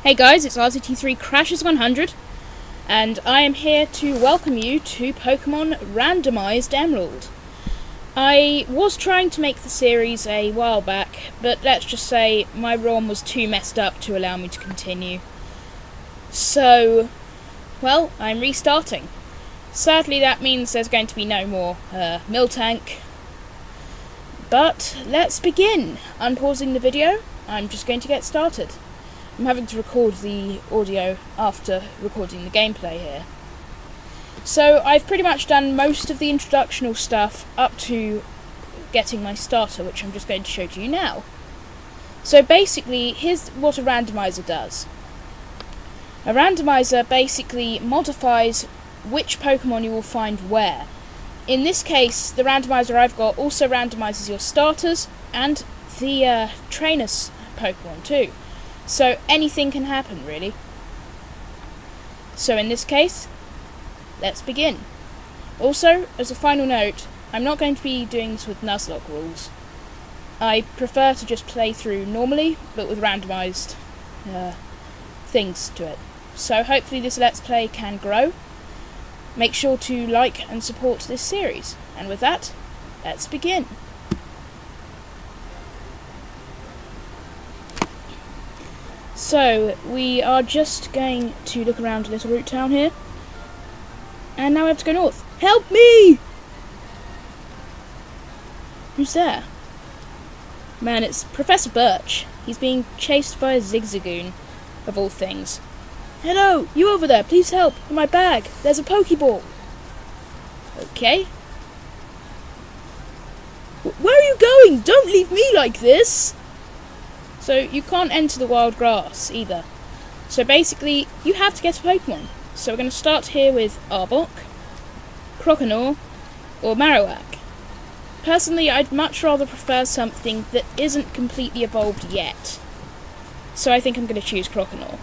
Hey guys, it's RCT3 Crashes 100, and I am here to welcome you to Pokemon Randomized Emerald. I was trying to make the series a while back, but let's just say my ROM was too messed up to allow me to continue. So, well, I'm restarting. Sadly, that means there's going to be no more Miltank. But let's begin. Unpausing the video, I'm just going to get started. I'm having to record the audio after recording the gameplay here. So I've pretty much done most of the introductional stuff up to getting my starter, which I'm just going to show to you now. So basically, here's what a randomizer does. A randomizer basically modifies which Pokemon you will find where. In this case, the randomizer I've got also randomizes your starters and the trainers Pokemon too. So anything can happen, really. So in this case, let's begin. Also, as a final note, I'm not going to be doing this with Nuzlocke rules. I prefer to just play through normally, but with randomized things to it. So hopefully this Let's Play can grow. Make sure to like and support this series. And with that, let's begin. So, we are just going to look around Little Root Town here. And now we have to go north. Help me! Who's there? Man, it's Professor Birch. He's being chased by a Zigzagoon, of all things. Hello, you over there, please help. In my bag, there's a Pokeball. Okay. Where are you going? Don't leave me like this! So you can't enter the wild grass either. So basically, you have to get a Pokemon. So we're going to start here with Arbok, Croconaw, or Marowak. Personally, I'd much rather prefer something that isn't completely evolved yet. So I think I'm going to choose Croconaw.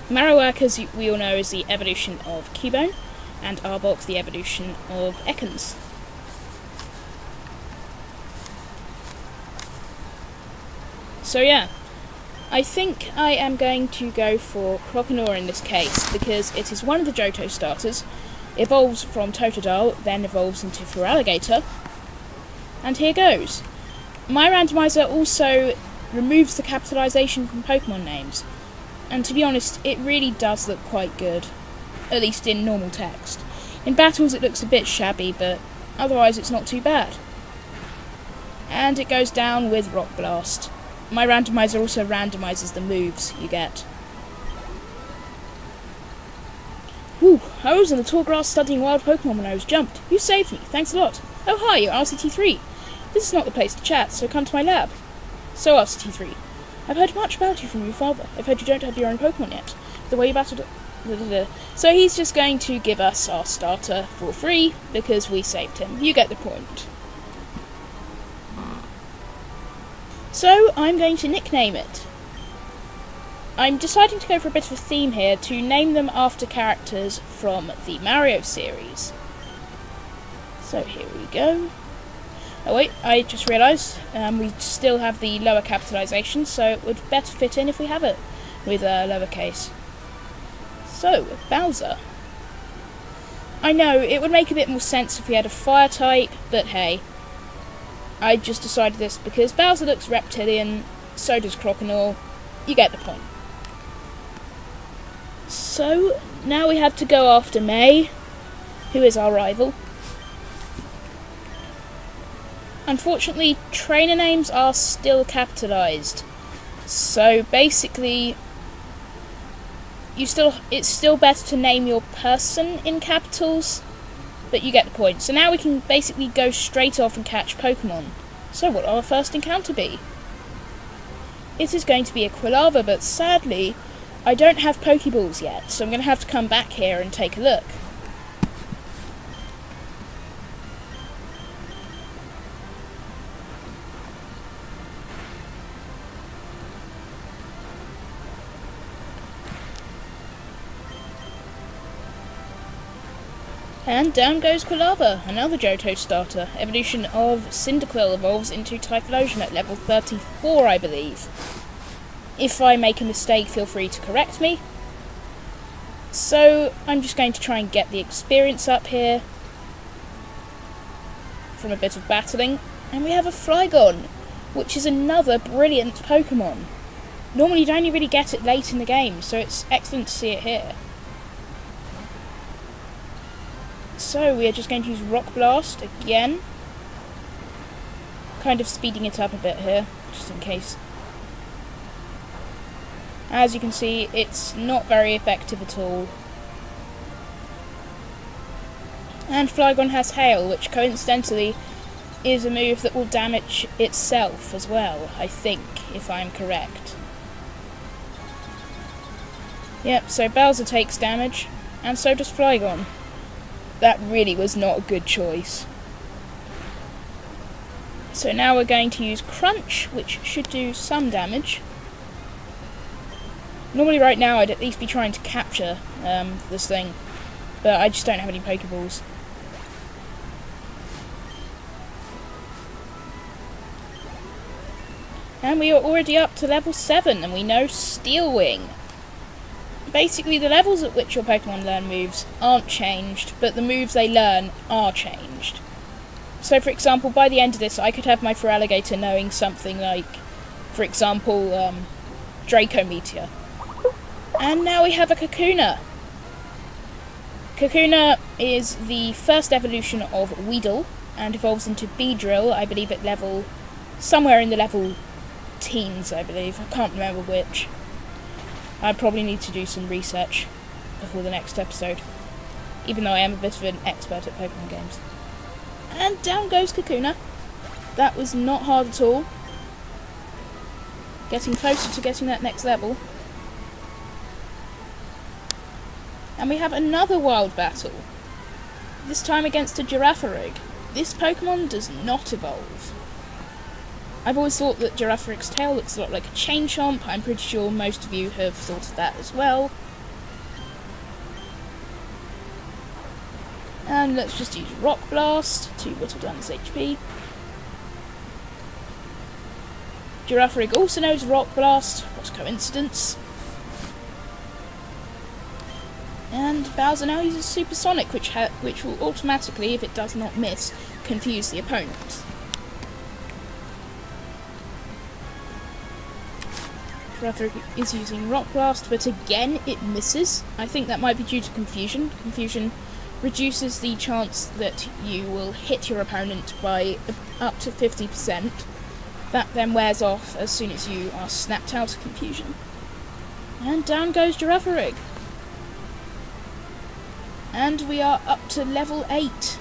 Marowak, as we all know, is the evolution of Cubone, and Arbok the evolution of Ekans. So yeah, I think I am going to go for Croconaw in this case, because it is one of the Johto starters, evolves from Totodile, then evolves into Feraligatr, and here goes. My randomizer also removes the capitalization from Pokemon names, and to be honest, it really does look quite good, at least in normal text. In battles it looks a bit shabby, but otherwise it's not too bad. And it goes down with Rock Blast. My randomizer also randomizes the moves you get. Whew, I was in the tall grass studying wild Pokemon when I was jumped. You saved me, thanks a lot. Oh hi, you're RCT3. This is not the place to chat, so come to my lab. So RCT3, I've heard much about you from your father. I've heard you don't have your own Pokemon yet. The way you battled... So he's just going to give us our starter for free, because we saved him. You get the point. So, I'm going to nickname it. I'm deciding to go for a bit of a theme here to name them after characters from the Mario series. So here we go. Oh wait, I just realised we still have the lower capitalisation, so it would better fit in if we have it with lowercase. So, Bowser. I know, it would make a bit more sense if we had a fire type, but hey. I just decided this because Bowser looks reptilian, so does Croconaw. You get the point. So, now we have to go after May, who is our rival. Unfortunately, trainer names are still capitalised. So basically, it's still better to name your person in capitals. But you get the point. So now we can basically go straight off and catch Pokemon. So what will our first encounter be? It is going to be a Quilava, but sadly, I don't have Pokeballs yet, so I'm going to have to come back here and take a look. And down goes Quilava, another Johto starter. Evolution of Cyndaquil evolves into Typhlosion at level 34, I believe. If I make a mistake, feel free to correct me. So I'm just going to try and get the experience up here from a bit of battling. And we have a Flygon, which is another brilliant Pokemon. Normally you'd only really get it late in the game, so it's excellent to see it here. So we are just going to use Rock Blast again. Kind of speeding it up a bit here, just in case. As you can see, it's not very effective at all. And Flygon has Hail, which coincidentally is a move that will damage itself as well, I think, if I'm correct. Yep, so Bowser takes damage, and so does Flygon. That really was not a good choice. So now we're going to use Crunch, which should do some damage. Normally right now I'd at least be trying to capture this thing, but I just don't have any Pokeballs. And we are already up to level 7, and we know Steel Wing. Basically, the levels at which your Pokemon learn moves aren't changed, but the moves they learn are changed. So, for example, by the end of this, I could have my Feraligatr knowing something like, for example, Draco Meteor. And now we have a Kakuna. Kakuna is the first evolution of Weedle, and evolves into Beedrill, I believe at level, somewhere in the level teens, I believe. I can't remember which. I probably need to do some research before the next episode, even though I am a bit of an expert at Pokemon games. And down goes Kakuna. That was not hard at all. Getting closer to getting that next level. And we have another wild battle. This time against a Girafarig. This Pokemon does not evolve. I've always thought that Girafarig's tail looks a lot like a Chain Chomp. I'm pretty sure most of you have thought of that as well. And let's just use Rock Blast to whittle down his HP. Girafarig also knows Rock Blast. What a coincidence. And Bowser now uses Supersonic, which will automatically, if it does not miss, confuse the opponent. Girafarig is using Rock Blast, but again it misses. I think that might be due to confusion. Confusion reduces the chance that you will hit your opponent by up to 50%. That then wears off as soon as you are snapped out of confusion. And down goes Girafarig. And we are up to level 8.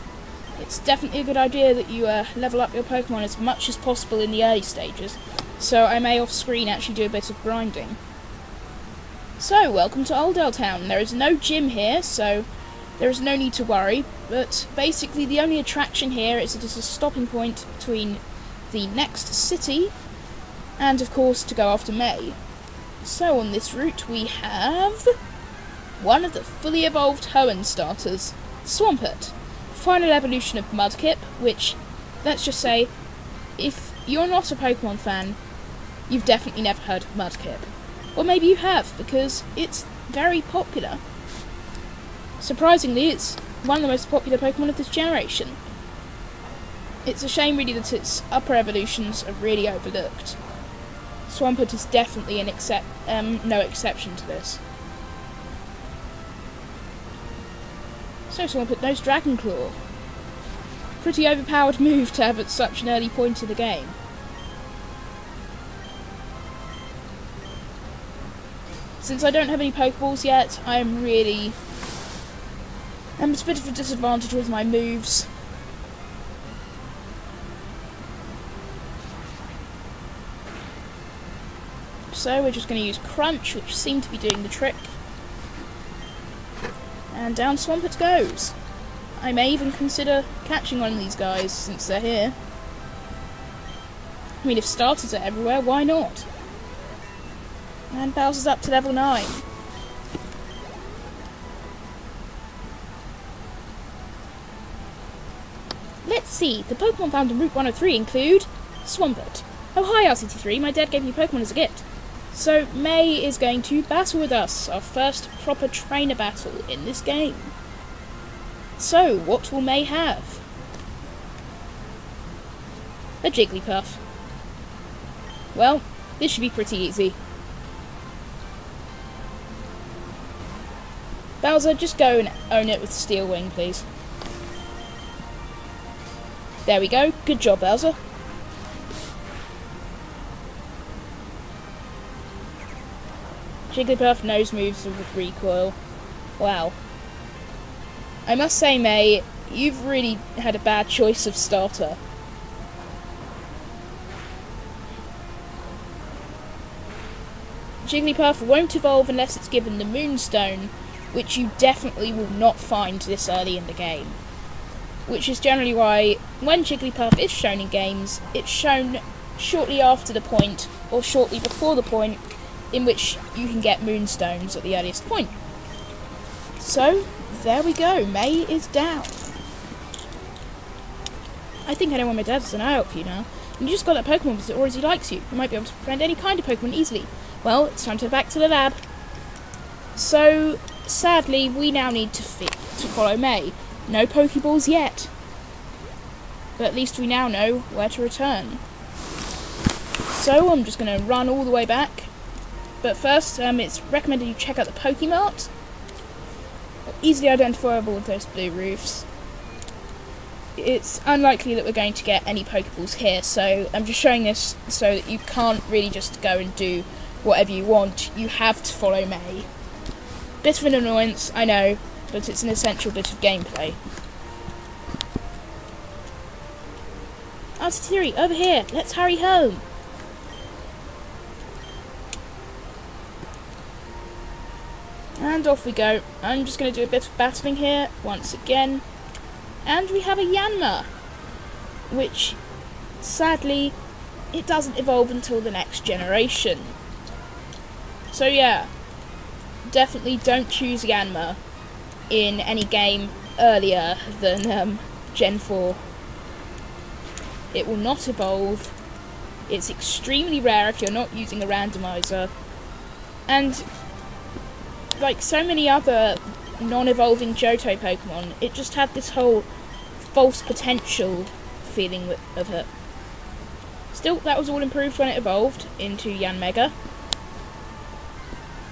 It's definitely a good idea that you level up your Pokemon as much as possible in the early stages, so I may off screen actually do a bit of grinding. So, welcome to Oldale Town. There is no gym here, so there is no need to worry, but basically the only attraction here is it is a stopping point between the next city and, of course, to go after May. So, on this route we have one of the fully evolved Hoenn starters, Swampert, final evolution of Mudkip, which, let's just say, if you're not a Pokemon fan, you've definitely never heard of Mudkip. Or maybe you have, because it's very popular. Surprisingly, it's one of the most popular Pokemon of this generation. It's a shame really that its upper evolutions are really overlooked. Swampert is definitely no exception to this. So Swampert knows Dragon Claw. Pretty overpowered move to have at such an early point in the game. Since I don't have any Pokeballs yet, I'm at a bit of a disadvantage with my moves. So we're just going to use Crunch, which seemed to be doing the trick. And down Swampert goes. I may even consider catching one of these guys, since they're here. I mean, if starters are everywhere, why not? And Bowser's up to level 9. Let's see, the Pokemon found in Route 103 include Swampert. Oh hi RCT3, my dad gave me Pokemon as a gift. So May is going to battle with us, our first proper trainer battle in this game. So, what will May have? A Jigglypuff. Well, this should be pretty easy. Bowser, just go and own it with Steel Wing, please. There we go. Good job, Bowser. Jigglypuff nose moves with recoil. Wow. I must say, May, you've really had a bad choice of starter. Jigglypuff won't evolve unless it's given the Moonstone, which you definitely will not find this early in the game. Which is generally why, when Jigglypuff is shown in games, it's shown shortly after the point, or shortly before the point, in which you can get Moonstones at the earliest point. So, there we go, May is down. I think I know where my dad's an eye out for you now. You just got that Pokemon because it already likes you. You might be able to befriend any kind of Pokemon easily. Well, it's time to go back to the lab. So, sadly, we now need to follow May. No Pokeballs yet. But at least we now know where to return. So, I'm just going to run all the way back. But first, it's recommended you check out the Pokemart. Easily identifiable with those blue roofs. It's unlikely that we're going to get any Pokeballs here, so I'm just showing this so that you can't really just go and do whatever you want. You have to follow May. Bit of an annoyance, I know, but it's an essential bit of gameplay. RCT3, over here, let's hurry home. And off we go. I'm just going to do a bit of battling here, once again. And we have a Yanma, which, sadly, it doesn't evolve until the next generation. So yeah, definitely don't choose Yanma in any game earlier than Gen 4. It will not evolve. It's extremely rare if you're not using a randomizer. And like so many other non-evolving Johto Pokemon, it just had this whole false potential feeling of it. Still, that was all improved when it evolved into Yanmega.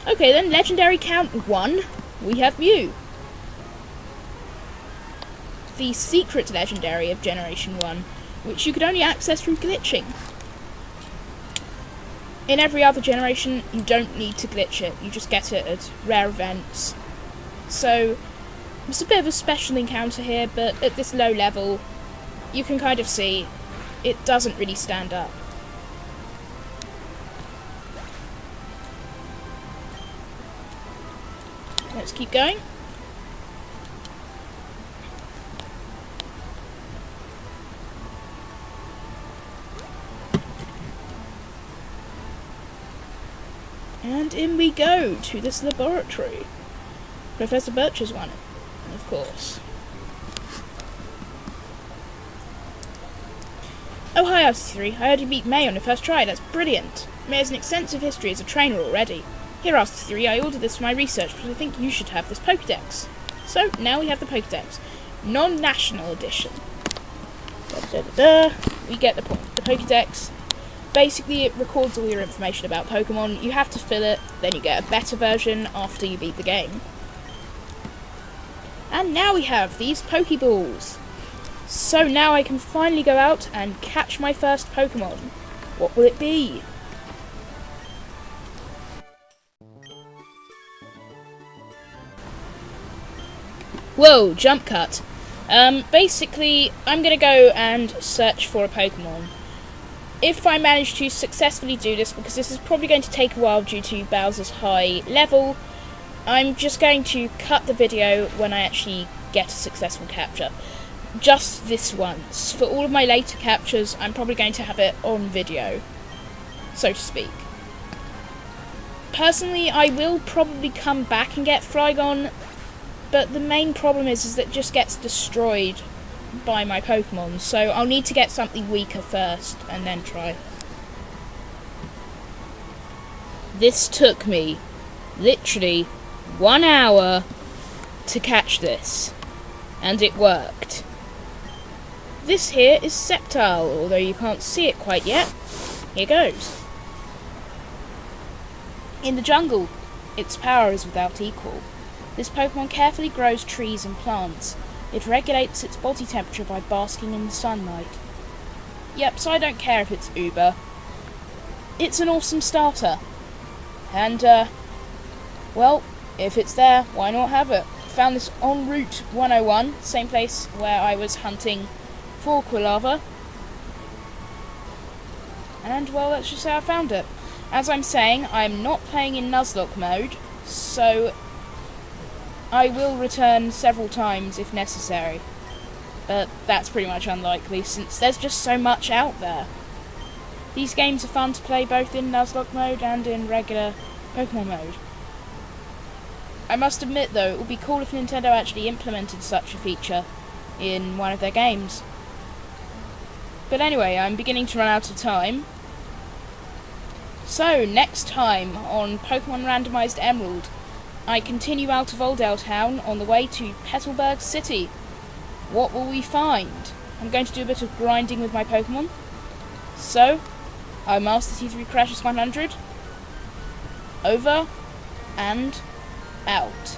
Okay then, Legendary count 1, we have Mew. The secret Legendary of Generation 1, which you could only access through glitching. In every other generation, you don't need to glitch it, you just get it at rare events. So, it's a bit of a special encounter here, but at this low level, you can kind of see it doesn't really stand up. Let's keep going. And in we go to this laboratory. Professor Birch's one, of course. Oh hi RC3, I heard you beat May on your first try, that's brilliant. May has an extensive history as a trainer already. Here RC3, I ordered this for my research, but I think you should have this Pokédex. So, now we have the Pokédex. Non-national edition. We get the point. The Pokédex, basically it records all your information about Pokemon. You have to fill it, then you get a better version after you beat the game. And now we have these Pokeballs. So now I can finally go out and catch my first Pokemon. What will it be? Whoa, jump cut. Basically, I'm going to go and search for a Pokemon. If I manage to successfully do this, because this is probably going to take a while due to Bowser's high level, I'm just going to cut the video when I actually get a successful capture. Just this once. For all of my later captures, I'm probably going to have it on video, so to speak. Personally, I will probably come back and get Flygon, but the main problem is that it just gets destroyed by my Pokemon, so I'll need to get something weaker first, and then try. This took me literally 1 hour to catch this, and it worked. This here is Sceptile, although you can't see it quite yet. Here goes. In the jungle, its power is without equal. This Pokemon carefully grows trees and plants. It regulates its body temperature by basking in the sunlight. Yep, so I don't care if it's Uber. It's an awesome starter. And, well, if it's there, why not have it? Found this on Route 101, same place where I was hunting for Quilava. And, well, that's just how I found it. As I'm saying, I'm not playing in Nuzlocke mode, so I will return several times if necessary. But that's pretty much unlikely, since there's just so much out there. These games are fun to play both in Nuzlocke mode and in regular Pokemon mode. I must admit though, it would be cool if Nintendo actually implemented such a feature in one of their games. But anyway, I'm beginning to run out of time. So, next time on Pokemon Randomized Emerald, I continue out of Oldale Town on the way to Petalburg City. What will we find? I'm going to do a bit of grinding with my Pokemon. So, I'm RCT3 Crashes 100. Over and out.